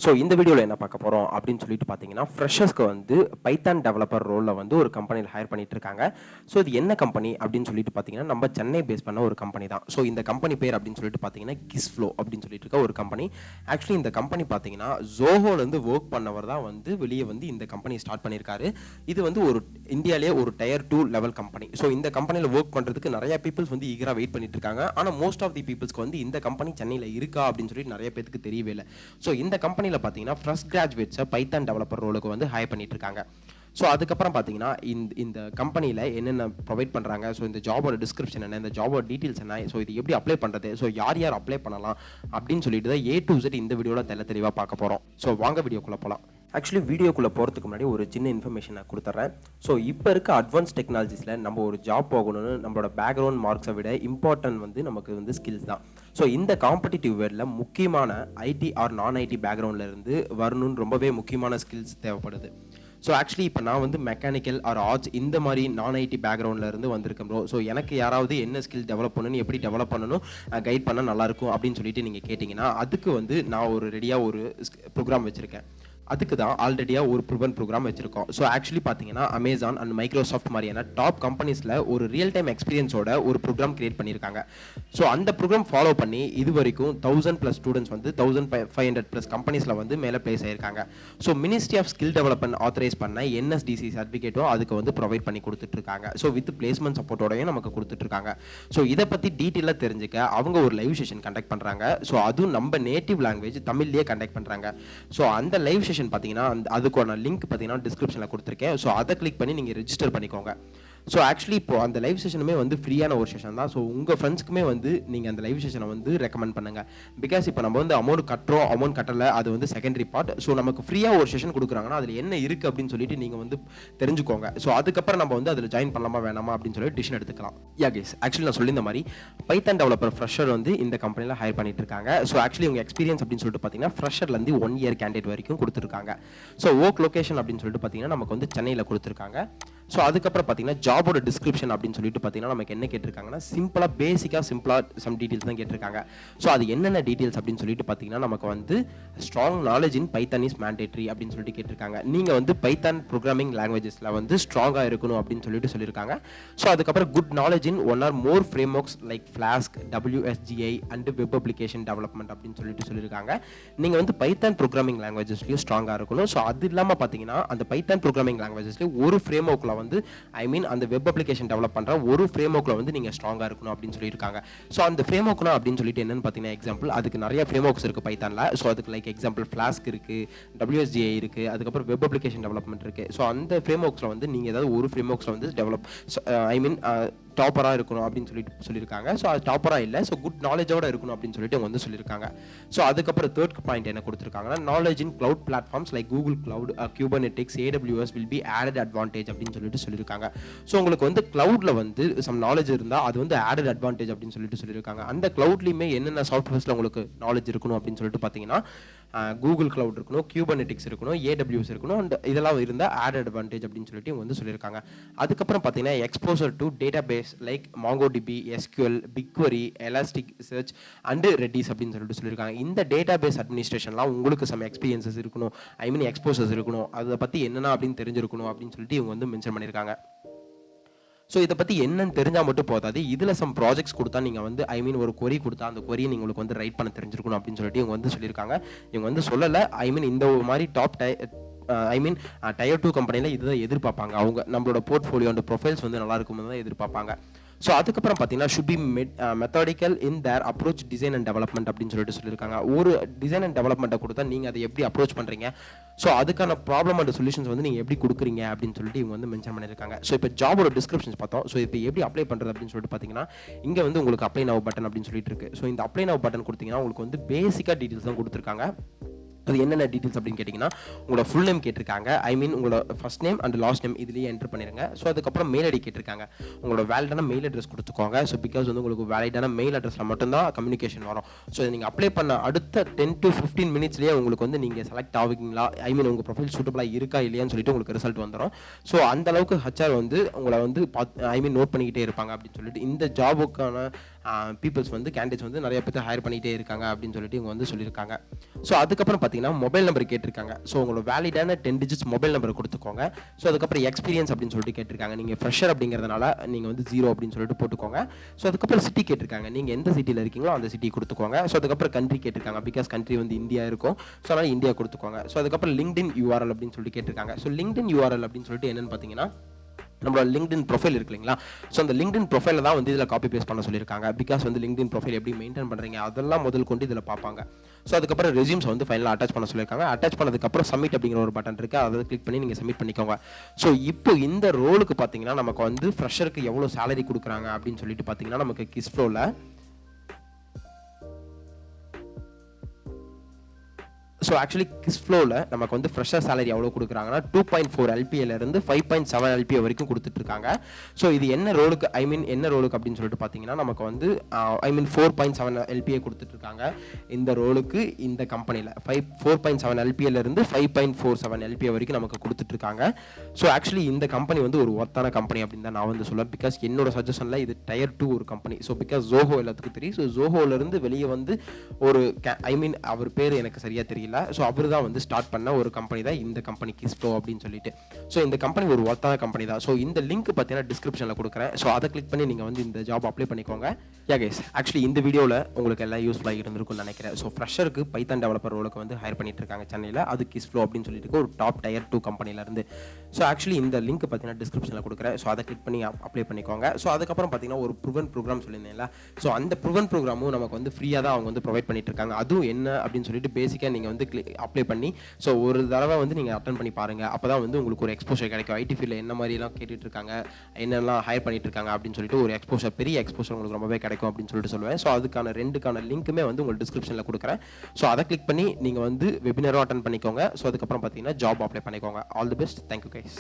So இந்த வீடியோவில் என்ன பார்க்க போகிறோம் அப்படின்னு சொல்லிட்டு பார்த்தீங்கன்னா, ஃப்ரெஷர்ஸ்க்கு வந்து பைத்தான் டெவலப்பர் ரோலில் வந்து ஒரு கம்பெனியில் ஹையர் பண்ணிட்டு இருக்காங்க. ஸோ இது என்ன கம்பெனி அப்படின்னு சொல்லிட்டு பார்த்தீங்கன்னா, நம்ம சென்னை பேஸ் பண்ண ஒரு கம்பெனி தான். ஸோ இந்த கம்பெனி பேர் அப்படின்னு சொல்லிட்டு பார்த்தீங்கன்னா, கிஸ்ஃப்ளோ அப்படின்னு சொல்லிட்டு இருக்க ஒரு கம்பெனி. ஆக்சுவலி இந்த கம்பெனி பார்த்தீங்கன்னா, ஜோஹோலேருந்து ஒர்க் பண்ணவர் தான் வந்து வெளியே வந்து இந்த கம்பெனி ஸ்டார்ட் பண்ணியிருக்காரு. இது வந்து ஒரு இந்தியாவிலேயே ஒரு டயர் 2 லெவல் கம்பெனி. ஸோ இந்த கம்பெனியில் ஒர்க் பண்ணுறதுக்கு நிறைய பீப்புள்ஸ் வந்து ஈகராக வெயிட் பண்ணிட்டு இருக்காங்க. ஆனால் மோஸ்ட் ஆஃப் தி பீப்புள்ஸ்க்கு வந்து இந்த கம்பெனி சென்னையில் இருக்கா அப்படின்னு சொல்லிட்டு நிறைய பேருக்கு தெரியவே இல்லை. ஸோ இந்த கம்பெனியில் பார்த்தீங்கன்னா ஃப்ரெஷ் கிராஜுவேட்ஸை பைத்தான் டெவலப்பர் ரோலுக்கு வந்து ஹையர் பண்ணிட்டு இருக்காங்க. ஸோ அதுக்கப்புறம் பார்த்தீங்கன்னா இந்த கம்பெனியில் என்னென்ன ப்ரொவைட் பண்ணுறாங்க, ஸோ இந்த ஜாபோட டிஸ்கிரிப்ஷன் என்ன, இந்த ஜாபோட டீட்டெயில்ஸ் என்ன, ஸோ இது எப்படி அப்ளை பண்ணுறது, ஸோ யார் யார் அப்ளை பண்ணலாம் அப்படின்னு சொல்லிட்டு தான் A to Z இந்த வீடியோவில் தெளிவாக பார்க்க போகிறோம். ஸோ வாங்க வீடியோக்குள்ளே போகலாம். ஆக்சுவலி வீடியோக்குள்ளே போகிறதுக்கு முன்னாடி ஒரு சின்ன இன்ஃபர்மேஷன் நான் கொடுத்துட்றேன். ஸோ இப்போ இருக்க அட்வான்ஸ் டெக்னாலஜிஸில் நம்ம ஒரு ஜாப் போகணும்னு நம்மளோட பேக்ரவுண்ட் மார்க்ஸை விட இம்பார்ட்டன்ட் வந்து நமக்கு வந்து ஸ்கில்ஸ் தான். ஸோ இந்த காம்படிட்டிவ் வேர்ல்டில் முக்கியமான ஐடி ஆர் நான் ஐடி பேக்ரவுண்டில் இருந்து வரணும்னு ரொம்பவே முக்கியமான ஸ்கில்ஸ் தேவைப்படுது. ஸோ ஆக்சுவலி இப்போ நான் வந்து மெக்கானிக்கல் ஆர் ஆர்ட்ஸ் இந்த மாதிரி நான் ஐடி பேக்ரவுண்டில் இருந்து வந்திருக்கேன் ப்ரோ. ஸோ எனக்கு யாராவது என்ன ஸ்கில் டெவலப் பண்ணணும், எப்படி டெவலப் பண்ணணும், கைட் பண்ணால் நல்லாயிருக்கும் அப்படின்னு சொல்லிட்டு நீங்கள் கேட்டிங்கன்னா, அதுக்கு வந்து நான் ஒரு ரெடியாக ஒரு ப்ரோக்ராம் வச்சுருக்கேன். அதுக்கு தான் ஆல்ரெடியாக ஒரு ப்ரூவன் ப்ரோக்ராம் வச்சுருக்கோம். ஸோ ஆக்சுவலி பார்த்தீங்கன்னா அமேசான் அண்ட் மைக்ரோசாஃப்ட் மாதிரியான டாப் கம்பெனிஸில் ஒரு ரியல் டைம் எக்ஸ்பீரியன்ஸோட ஒரு ப்ரோக்ராம் கிரியேட் பண்ணியிருக்காங்க. ஸோ அந்த ப்ரோக்ராம் ஃபாலோ பண்ணி இது வரைக்கும் 1000+ ஸ்டூடெண்ட்ஸ் வந்து 1500+ கம்பெனிஸில் வந்து மேலே பிளேஸ் ஆயிருக்காங்க. So ministry of skill development authorise பண்ண NSDC சர்டிஃபிகேட்டும் அதுக்கு வந்து ப்ரொவைட் பண்ணி கொடுத்துட்ருக்காங்க. ஸோ வித் பிளேஸ்மெண்ட் சப்போர்ட்டோடையும் நமக்கு கொடுத்துட்ருக்காங்க. ஸோ இதை பற்றி டீட்டெயிலாக தெரிஞ்சுக்க அவங்க ஒரு லைவ் செஷன் கண்டக்ட் பண்ணுறாங்க. ஸோ அதுவும் நம்ம நேட்டிவ் லாங்குவேஜ் தமிழ்லேயே கண்டக்ட் பண்ணுறாங்க. ஸோ அந்த லைவ் செஷன் பார்த்தீங்கன்னா அதுக்கான லிங்க் பார்த்தீங்கன்னா டிஸ்கிரிப்ஷனில் கொடுத்துருக்கேன். ஸோ அதை கிளிக் பண்ணி நீங்கள் ரெஜிஸ்டர் பண்ணிக்கோங்க. ஸோ ஆக்சுவலி இப்போ அந்த லைவ் செஷனுமே வந்து ஃப்ரீயான ஒரு செஷன் தான். ஸோ உங்கள் ஃப்ரெண்ட்ஸ்க்குமே வந்து நீங்கள் அந்த லைவ் செஷனை வந்து ரெக்கமெண்ட் பண்ணுங்கள். பிகாஸ் இப்போ நம்ம வந்து அமௌண்ட் கட்டலை, அது வந்து செகண்டரி பார்ட். ஸோ நமக்கு ஃப்ரீயாக ஒரு செஷன் கொடுக்குறாங்கன்னா அதில் என்ன இருக்குது அப்படின்னு சொல்லிட்டு நீங்கள் வந்து தெரிஞ்சுக்கோங்க. ஸோ அதுக்கப்புறம் நம்ம வந்து அதில் ஜாயின் பண்ணலாமா வேணாமா அப்படின்னு சொல்லி டிசிஷன் எடுத்துக்கலாம். கேஸ் ஆக்சுவலி நான் சொல்லியிருந்த மாதிரி பைத்தான் டெவலப்பர் ஃப்ரெஷர் வந்து இந்த கம்பெனியில் ஹையர் பண்ணிட்டு இருக்காங்க. ஸோ ஆக்சுவலி உங்கள் எக்ஸ்பீரியன்ஸ் அப்படின்னு சொல்லிட்டு பார்த்தீங்கன்னா ஃப்ரெஷர்லேருந்து 1 year கேண்டிடேட் வரைக்கும் கொடுத்துருக்காங்க. ஸோ ஒர்க் லொகேஷன் அப்படின்னு சொல்லிட்டு பார்த்தீங்கன்னா நமக்கு வந்து சென்னையில் கொடுத்துருக்காங்க. ஸோ அதுக்கப்புறம் பார்த்தீங்கன்னா ஜாபோட டிஸ்கிரிப்ஷன் அப்படின்னு சொல்லிட்டு பார்த்தீங்கன்னா நமக்கு என்ன கேட்டிருக்காங்கன்னா சிம்பிளாக சம் டீட்டெயில்ஸ் தான் கேட்டிருக்காங்க. ஸோ அது என்னென்ன டீட்டெயில்ஸ் அப்படின்னு சொல்லிட்டு பார்த்தீங்கன்னா நமக்கு வந்து strong knowledge in Python is mandatory அப்படின்னு சொல்லிட்டு கேட்டிருக்காங்க. நீங்கள் வந்து பைத்தான் ப்ரோக்ராமிங் லாங்குவேஜஸில் வந்து ஸ்ட்ராங்காக இருக்கணும் அப்படின்னு சொல்லியிருக்காங்க. ஸோ அதுக்கப்புறம் good knowledge in 1 or more frameworks like Flask, WSGI and web application development அப்படின்னு சொல்லியிருக்காங்க. நீங்கள் வந்து பைத்தான் ப்ரோக்ராமிங் லாங்குவேஜஸ்லையும் ஸ்ட்ராங்காக இருக்கணும். ஸோ அது இல்லாமல் பார்த்தீங்கன்னா அந்த பைத்தான் ப்ரோக்ராமிங் லாங்குவேஜஸ்லேயும் ஒரு ஃப்ரேம்வொர்க்கில் வந்து அந்த வெப் அப்ளிகேஷன் டெவலப் பண்ற ஒரு ஃப்ரேம்வொர்க்ல வந்து நீங்க ஸ்ட்ராங்கா இருக்கணும் அப்படின்னு சொல்லியிருக்காங்க. ஸோ அந்த ஃப்ரேம்வொர்க்னா அப்படின்னு சொல்லிட்டு என்னன்னு பார்த்தீங்கன்னா எக்ஸாம்பிள் அதுக்கு நிறைய ஃப்ரேம்வொர்க்ஸ் இருக்கு பைத்தான்ல. ஸோ அதுக்கு லைக் எக்ஸாம்பிள் ஃப்ளாஸ்க் இருக்கு, WSGI இருக்கு, அதுக்கப்புறம் வெப் அப்ளிகேஷன் டெவலப்மெண்ட் இருக்கு. ஸோ அந்த ஃப்ரேம்வொர்க்ஸ்ல வந்து நீங்க ஏதாவது ஒரு ஃப்ரேம்வொர்க்ஸ்ல வந்து டெவலப் டாப்பராக இருக்கணும் அப்படின்னு சொல்லியிருக்காங்க. ஸோ அது டாப்பராக இல்லை, ஸோ குட் நாலேஜோட இருக்கணும் அப்படின்னு சொல்லிட்டு அவங்க வந்து சொல்லியிருக்காங்க. ஸோ அதுக்கப்புறம் தேர்ட் பாயிண்ட் என்ன கொடுத்துருக்காங்கன்னா knowledge in cloud platforms like Google cloud, Kubernetes, AWS will be added advantage அப்படின்னு சொல்லியிருக்காங்க. ஸோ உங்களுக்கு வந்து கிளவுட்ல வந்து சம் நாலேஜ் இருந்தால் அது வந்து ஆடட் அட்வான்டேஜ் அப்படின்னு சொல்லியிருக்காங்க. அந்த கிளவுட்லையுமே என்னென்ன சாஃப்ட்வேர்ஸில் உங்களுக்கு நாலேஜ் இருக்கணும் அப்படின்னு சொல்லிட்டு பார்த்தீங்கன்னா கூகுள் கிளவுட் இருக்கணும், குபர்னெட்டிக்ஸ் இருக்கணும், AWS இருக்கணும், அண்ட் இதெல்லாம் இருந்தால் ஆடட் அட்வான்டேஜ் அப்படின்னு சொல்லிட்டு இவங்க வந்து சொல்லியிருக்காங்க. அதுக்கப்புறம் பார்த்தீங்கன்னா exposure to database like MongoDB, SQL, BigQuery, Elastic Search and Redis அப்படின்னு சொல்லியிருக்காங்க. இந்த டேட்டா பேஸ் அட்மினிஸ்ட்ரேஷன்லாம் உங்களுக்கு சம் எக்ஸ்பீரியன்சஸ் இருக்கணும், எக்ஸ்போசர்ஸ் இருக்கணும், அதை பற்றி என்னென்ன அப்படின்னு தெரிஞ்சிருக்கணும் அப்படின்னு சொல்லிட்டு இவங்க வந்து மென்ஷன் பண்ணியிருக்காங்க. ஸோ இதை பற்றி என்னன்னு தெரிஞ்சால் மட்டும் போதாது, இதில் சம் ப்ராஜெக்ட்ஸ் கொடுத்தா நீங்கள் வந்து ஒரு கொரி கொடுத்தா அந்த கொரியை உங்களுக்கு வந்து ரைட் பண்ண தெரிஞ்சிருக்கணும் அப்படின்னு சொல்லிட்டு இவங்க வந்து சொல்லியிருக்காங்க. இவங்க வந்து சொல்லலை, இந்த மாதிரி டாப் டயர் 2 கம்பெனியில் இதுதான் எதிர்பார்ப்பாங்க. அவங்க நம்மளோட போர்ட்ஃபோலியோ அண்ட் ப்ரொஃபைல்ஸ் வந்து நல்லா இருக்கும்னு தான் எதிர்பார்ப்பாங்க. ஸோ அதுக்கப்புறம் பார்த்தீங்கன்னா should be methodical in their approach design and development அப்படின்னு சொல்லியிருக்காங்க. ஒரு டிசைன் அண்ட் டெவலப்மெண்ட்டை கொடுத்தா நீங்கள் அதை எப்படி அப்ரோச் பண்ணுறீங்க, ஸோ அதுக்கான ப்ராப்ளம் அண்ட் சொல்யூஷன்ஸ் வந்து நீங்கள் எப்படி கொடுக்குறீங்க அப்படின்னு சொல்லிட்டு இவங்க வந்து மென்ஷன் பண்ணியிருக்காங்க. ஸோ இப்போ ஜாபோட டிஸ்கிரிப்ஷன்ஸ் பார்த்தோம். ஸோ இப்போ எப்படி அப்ளை பண்ணுறது அப்படின்னு சொல்லிட்டு பார்த்தீங்கன்னா இங்கே வந்து உங்களுக்கு அப்ளை நவ் பட்டன் அப்படின்னு சொல்லிட்டு இருக்கு. ஸோ இந்த அப்ளை நவ் பட்டன் கொடுத்தீங்கன்னா உங்களுக்கு வந்து பேசிக்காக டீட்டெயில்ஸ் தான் கொடுத்துருக்காங்க. அது என்னென்ன டீட்டெயில்ஸ் அப்படின்னு கேட்டிங்கன்னா உங்களோட ஃபுல் நேம் கேட்டிருக்காங்க, உங்களோட first name and last name இதுலேயே என்டர் பண்ணிடுங்க. ஸோ அதுக்கப்புறம் மெயில் ஐடி கேட்டிருக்காங்க, உங்களோட வேலிடான மெயில் அட்ரஸ் கொடுத்துக்கோங்க. ஸோ பிகாஸ் வந்து உங்களுக்கு வேலிடான மெயில் அட்ரஸில் மட்டும்தான் கம்யூனிகேஷன் வரும். ஸோ நீங்கள் அப்ளை பண்ண அடுத்த 10 to 15 minutesலேயே உங்களுக்கு வந்து நீங்கள் செலக்ட் ஆகுங்களா, உங்கள் ப்ரொஃபைல் சூட்டபிளாக இருக்கா இல்லையான்னு சொல்லிட்டு உங்களுக்கு ரிசல்ட் வந்துடும். ஸோ அந்த அளவுக்கு HR வந்து உங்களை வந்து நோட் பண்ணிக்கிட்டே இருப்பாங்க அப்படின்னு சொல்லிட்டு இந்த ஜாபுக்கான பீப்புள்ஸ் வந்து கேண்டிடேட்ஸ் வந்து நிறைய பேர் ஹையர் பண்ணிகிட்டே இருக்காங்க அப்படின்னு சொல்லிட்டு இவங்க வந்து சொல்லியிருக்காங்க. ஸோ அதுக்கப்புறம் பார்த்தீங்கன்னா மொபைல் நம்பர் கேட்டிருக்காங்க. ஸோ உங்களோட வேலிடான 10 டிஜிட்ஸ் மொபைல் நம்பர் கொடுத்துக்கோங்க. ஸோ அதுக்கப்புறம் எக்ஸ்பீரியன்ஸ் அப்படின்னு சொல்லிட்டு கேட்டிருக்காங்க. நீங்கள் ஃப்ரெஷர் அப்படிங்கிறதுனால நீங்கள் வந்து 0 அப்படின்னு சொல்லிட்டு போட்டுக்கோங்க. ஸோ அதுக்கப்புறம் சிட்டி கேட்டிருக்காங்க. நீங்கள் எந்த சிட்டியில் இருக்கீங்களோ அந்த சிட்டி கொடுத்துக்கோங்க. ஸோ அதுக்கப்புறம் கண்ட்ரி கேட்டிருக்காங்க. பிகாஸ் கண்ட்ரி வந்து இந்தியா இருக்கும். ஸோ அதனால் இந்தியா கொடுத்துக்கோங்க. ஸோ அதுக்கப்புறம் லிங்க்டின் URL அப்படின்னு சொல்லிட்டு கேட்டிருக்காங்க. ஸோ லிங்க்டின் URL அப்படின்னு சொல்லிட்டு என்னன்னு பார்த்தீங்கன்னா நம்மளோட லிங்க்டின் ப்ரொஃபைல் இருக்கு இல்லைங்களா? ஸோ அந்த லிங்க்டின் ப்ரொஃபைல தான் வந்து இதில் காப்பி பேஸ்ட் பண்ண சொல்லியிருக்காங்க. பிகாஸ் வந்து லிங்க்டின் ப்ரொஃபைல் எப்படி மெயின்டைன் பண்ணுறீங்க அதெல்லாம் முதல் கொண்டு இதில் பார்ப்பாங்க. ஸோ அதுக்கப்புறம் ரெஸ்யூம்ஸ் வந்து ஃபைனலாக அட்டாச் பண்ண சொல்லியிருக்காங்க. அட்டாச் பண்ணதுக்கப்புறம் சப்மிட் அப்படிங்கிற ஒரு பட்டன் இருக்குது. அதை கிளிக் பண்ணி நீங்கள் சப்மிட் பண்ணிக்கோங்க. ஸோ இப்போ இந்த ரோலுக்கு பார்த்தீங்கன்னா நமக்கு வந்து ஃப்ரெஷருக்கு எவ்வளோ சேலரி கொடுக்குறாங்க அப்படின்னு சொல்லிட்டு பார்த்தீங்கன்னா நமக்கு கிஸ்ஃப்ளோவில் ஸோ ஆக்சுவலி கிஸ்ஃப்ளோவில் நமக்கு வந்து ஃப்ரெஷர் சேலரி எவ்வளோ கொடுக்குறாங்கன்னா 2.4 LPA-லேருந்து 5.7 LPA வரைக்கும் கொடுத்துட்ருக்காங்க. ஸோ இது என்ன ரோலுக்கு என்ன ரோலுக்கு அப்படின்னு சொல்லிட்டு பார்த்தீங்கன்னா நமக்கு வந்து 4.7 LPA கொடுத்துட்ருக்காங்க இந்த ரோலுக்கு இந்த கம்பெனியில் 4.7 LPA-லேருந்து 5.47 LPA வரைக்கும் நமக்கு கொடுத்துட்ருக்காங்க. ஸோ ஆக்சுவலி இந்த கம்பெனி வந்து ஒரு ஒர்த்தான கம்பெனி அப்படின்னு தான் நான் வந்து சொல்லுவேன். பிகாஸ் என்னோட சஜஷனில் இது Tier 2 ஒரு கம்பெனி. ஸோ பிகாஸ் ஜோஹோ எல்லாத்துக்கும் தெரியும். ஸோ ஜோஹோலேருந்து வெளியே வந்து ஒரு அவர் பேர் எனக்கு சரியாக தெரியல. ஸோ அவர் தான் வந்து ஸ்டார்ட் பண்ண ஒரு கம்பெனி தான் இந்த கம்பெனி கிஸ்ஃப்ளோ அப்படின்னு சொல்லிட்டு. ஸோ இந்த கம்பெனி ஒரு ஒர்த்தான கம்பெனி தான். ஸோ இந்த லிங்க் பார்த்தீங்கன்னா டிஸ்கிரிப்ஷனில் கொடுக்குறேன். ஸோ அதை கிளிக் பண்ணி நீங்கள் வந்து இந்த ஜாப் அப்ளை பண்ணிக்கோங்க. கைஸ் ஆக்சுவலி இந்த வீடியோவில் உங்களுக்கு எல்லாம் யூஸ்ஃபுல்லாக இருந்திருக்கும்னு நினைக்கிறேன். ஸோ ஃப்ரெஷருக்கு பைத்தான் டெவலப்பர் ரோலுக்கு வந்து ஹையர் பண்ணிட்டு இருக்காங்க சென்னையில். அது கிஸ்ஃப்ளோ அப்படின்னு சொல்லிட்டு ஒரு டாப் Tier 2 கம்பெனிலேருந்து. ஸோ ஆக்சுவலி இந்த லிங்க் பார்த்தீங்கன்னா டிஸ்கிரிப்ஷனில் கொடுக்குறேன். ஸோ அதை கிளிக் பண்ணி அப்ளை பண்ணிக்கோங்க. ஸோ அதுக்கப்புறம் பார்த்தீங்கன்னா ஒரு ப்ரூவன் ப்ரோக்ராம் சொல்லியிருந்தேன்ல. ஸோ அந்த ப்ரூவன் ப்ரோக்ராமும் நமக்கு வந்து ஃப்ரீயாக தான் அவங்க வந்து ப்ரொவைட் பண்ணிட்டு இருக்காங்க. அதுவும் என்ன அப்படின்னு சொல்லிட்டு பேசிக்காக நீங்கள் வந்து அப்ளை பண்ணி ஸோ ஒரு தடவை வந்து நீங்கள் அட்டன் பண்ணி பாருங்கள். அப்போ தான் வந்து உங்களுக்கு ஒரு எக்ஸ்போஷர் கிடைக்கும். ஐடி ஃபீல்டில் என்ன மாதிரிலாம் கேட்டுட்டு இருக்காங்க, என்னெல்லாம் ஹையர் பண்ணிட்டு இருக்காங்க அப்படின்னு சொல்லிட்டு ஒரு எக்ஸ்போஷர், பெரிய எக்ஸ்போஷர் உங்களுக்கு ரொம்பவே கிடைக்கும் அப்படின்னு சொல்லிட்டு சொல்லுவேன். ஸோ அதுக்கான 2க்கான லிங்க்குமே வந்து உங்களுக்கு டிஸ்கிரிப்ஷனில் கொடுக்குறேன். ஸோ அதை கிளிக் பண்ணி நீங்கள் வந்து வெபினரும் அட்டன் பண்ணிக்கோங்க. ஸோ அதுக்கப்புறம் பார்த்தீங்கன்னா ஜாப் அப்ளை பண்ணிக்கோங்க. All the best. Thank you guys.